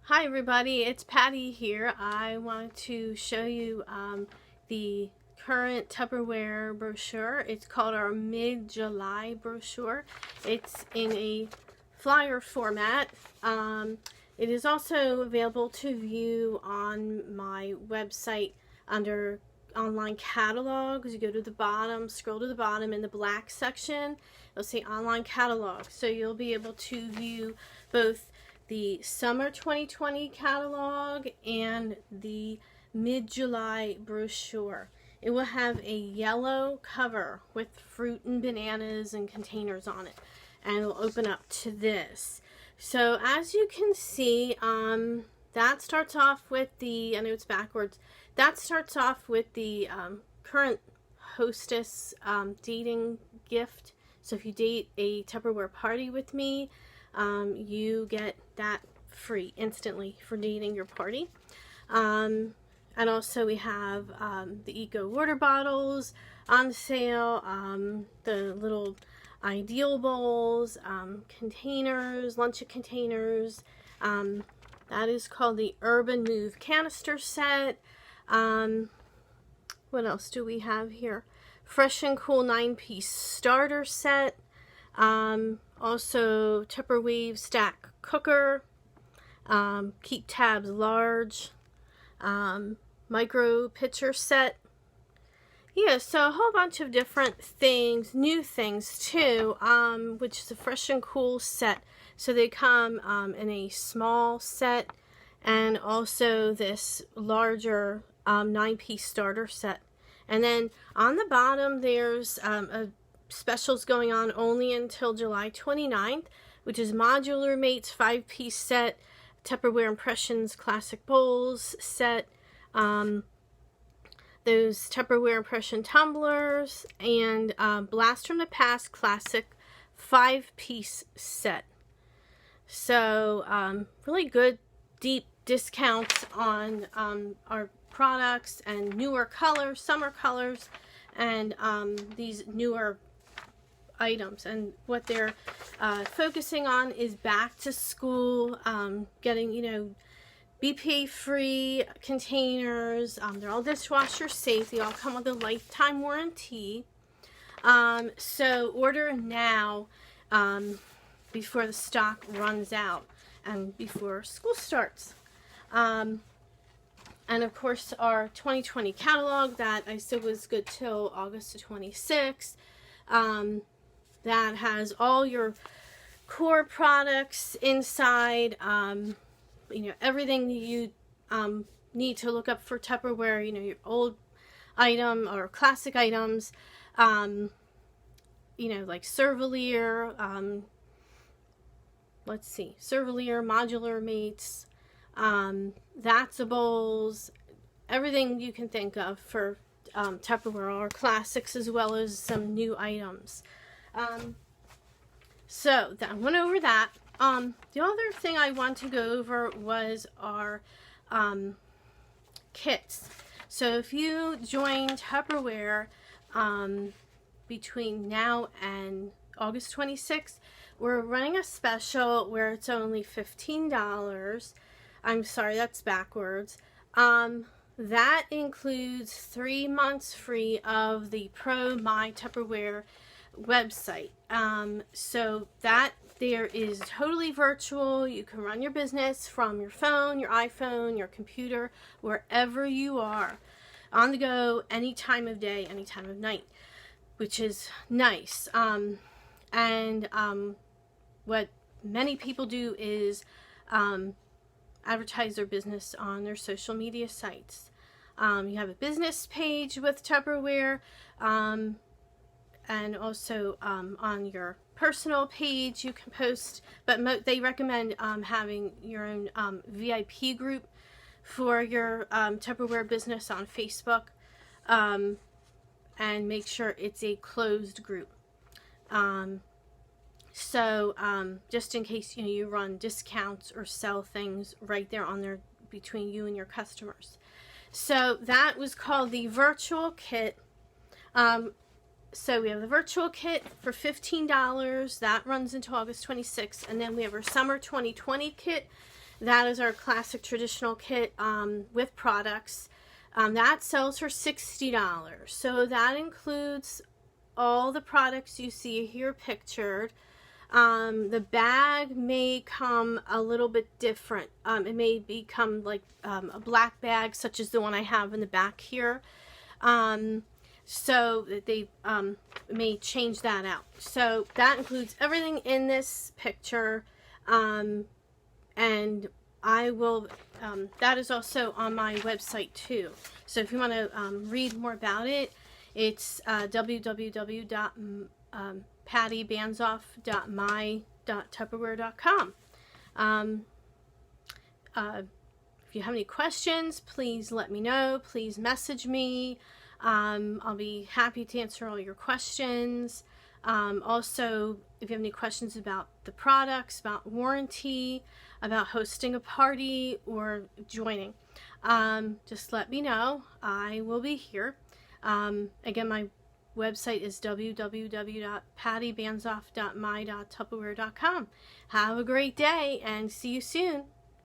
Hi everybody, it's Patty here. I want to show you the current Tupperware brochure. It's called our mid-July brochure. It's in a flyer format. It is also available to view on my website under online catalogs. You go to the bottom, scroll to the bottom in the black section, you'll see online catalog. So you'll be able to view both the summer 2020 catalog and the mid-July brochure. It will have a yellow cover with fruit and bananas and containers on it, and it'll open up to this. So as you can see, that starts off with the, I know it's backwards, that starts off with the current hostess dating gift. So if you date a Tupperware party with me, you get that free instantly for dating your party. And also we have the Eco water bottles on sale, the little ideal bowls, containers, lunch containers. That is called the Urban Move canister set. What else do we have here? Fresh and Cool 9-piece starter set. Also Tupperware stack cooker, keep tabs large, micro pitcher set. Yeah, so a whole bunch of different things, new things too, which is a Fresh and Cool set. So they come in a small set and also this larger 9-piece starter set. And then on the bottom there's a specials going on only until July 29th, which is Modular Mates 5-piece set, Tupperware Impressions Classic Bowls set, those Tupperware Impression tumblers, and Blast from the Past Classic 5-piece set. So really good deep discounts on our products and newer colors, summer colors, and these newer items. And what they're focusing on is back to school, getting, BPA free containers. They're all dishwasher safe. They all come with a lifetime warranty. So order now before the stock runs out and before school starts. And of course our 2020 catalog that I said was good till August the 26th. That has all your core products inside, everything that you need to look up for Tupperware, your old item or classic items, like Servalier, Servalier, Modular Mates, that's a bowls, everything you can think of for Tupperware, our classics as well as some new items. So that went over that. The other thing I want to go over was our kits. So if you join Tupperware between now and August 26th, we're running a special where it's only $15. I'm sorry, that's backwards. That includes 3 months free of the Pro My Tupperware website. So that there is totally virtual. You can run your business from your phone, your iPhone, your computer, wherever you are, on the go, any time of day, any time of night, which is nice. What many people do is advertise their business on their social media sites. You have a business page with Tupperware, and also on your personal page you can post, but they recommend having your own VIP group for your Tupperware business on Facebook, and make sure it's a closed group. Just in case you run discounts or sell things right there on there between you and your customers. So that was called the virtual kit. So we have the virtual kit for $15. That runs until August 26th. And then we have our summer 2020 kit. That is our classic traditional kit with products. That sells for $60. So that includes all the products you see here pictured. The bag may come a little bit different. It may become like a black bag, such as the one I have in the back here. So they may change that out. So that includes everything in this picture. And I will, that is also on my website too. So if you want to read more about it, it's www.pattybanzhof.my.tupperware.com. If you have any questions, please let me know. Please message me. I'll be happy to answer all your questions. Also, if you have any questions about the products, about warranty, about hosting a party or joining, just let me know. I will be here. Again, my website is www.pattybanzhof.my.tupperware.com. Have a great day and see you soon.